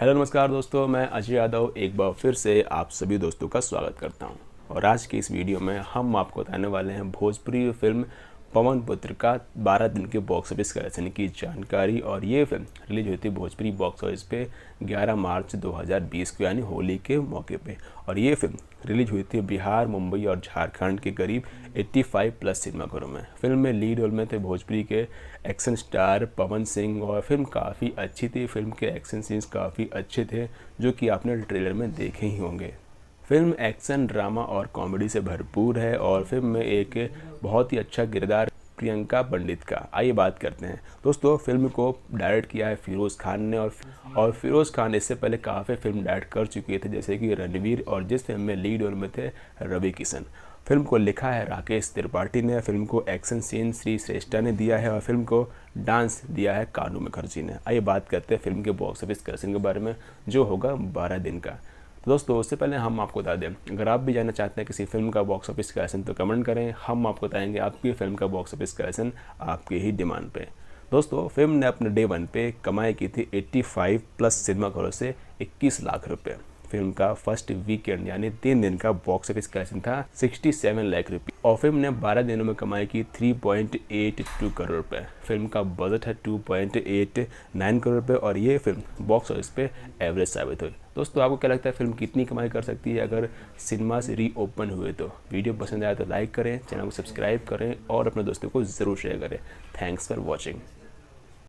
Hello नमस्कार दोस्तों, मैं अजय यादव एक बार फिर से आप सभी दोस्तों का स्वागत करता हूं। और आज की इस वीडियो में हम आपको बताने वाले हैं भोजपुरी फिल्म पवन पुत्र का 12 दिन के बॉक्स ऑफिस कलेक्शन की जानकारी। और ये फिल्म रिलीज हुई थी भोजपुरी बॉक्स ऑफिस पे 11 मार्च 2020 को, यानी होली के मौके पे। और ये फिल्म रिलीज हुई थी बिहार, मुंबई और झारखंड के करीब 85 प्लस सिनेमाघरों में। फिल्म में लीड रोल में थे भोजपुरी के एक्शन स्टार पवन सिंह। और फिल्म काफ़ी अच्छी थी, फिल्म के एक्शन सीन्स काफ़ी अच्छे थे जो कि आपने ट्रेलर में देखे ही होंगे। फिल्म एक्शन, ड्रामा और कॉमेडी से भरपूर है और फिल्म में एक बहुत ही अच्छा किरदार प्रियंका पंडित का। आइए बात करते हैं दोस्तों। फिल्म को डायरेक्ट किया है फिरोज़ खान ने। और फिरोज़ खान इससे पहले काफ़ी फिल्म डायरेक्ट कर चुके थे, जैसे कि रणवीर, और जिस फिल्म में लीड रोल में थे रवि किशन। फिल्म को लिखा है राकेश त्रिपाठी ने, फिल्म को एक्शन सीन श्री श्रेष्ठा ने दिया है और फिल्म को डांस दिया है कानू मुखर्जी ने। आइए बात करते हैं फिल्म के बॉक्स ऑफिस कलेक्शन के बारे में, जो होगा 12 दिन का। तो दोस्तों उससे पहले हम आपको बता दें, अगर आप भी जानना चाहते हैं किसी फिल्म का बॉक्स ऑफिस कलेक्शन तो कमेंट करें, हम आपको बताएंगे आपकी फिल्म का बॉक्स ऑफिस कलेक्शन आपके ही डिमांड पे। दोस्तों फिल्म ने अपने डे 1 पे कमाई की थी 85 प्लस सिनेमाघरों से 21 लाख रुपए। फिल्म का फर्स्ट वीकेंड यानी 3 दिन का बॉक्स ऑफिस कलेक्शन था 67 लाख रुपये। और फिल्म ने 12 दिनों में कमाई की 3.82 करोड़ रुपए। फिल्म का बजट है 2.89 करोड़ रुपए और ये फिल्म बॉक्स ऑफिस पे एवरेज साबित हुई। दोस्तों आपको क्या लगता है फिल्म कितनी कमाई कर सकती है अगर सिनेमा से रीओपन हुए? तो वीडियो पसंद आया तो लाइक करें, चैनल को सब्सक्राइब करें और अपने दोस्तों को ज़रूर शेयर करें। Thanks for watching.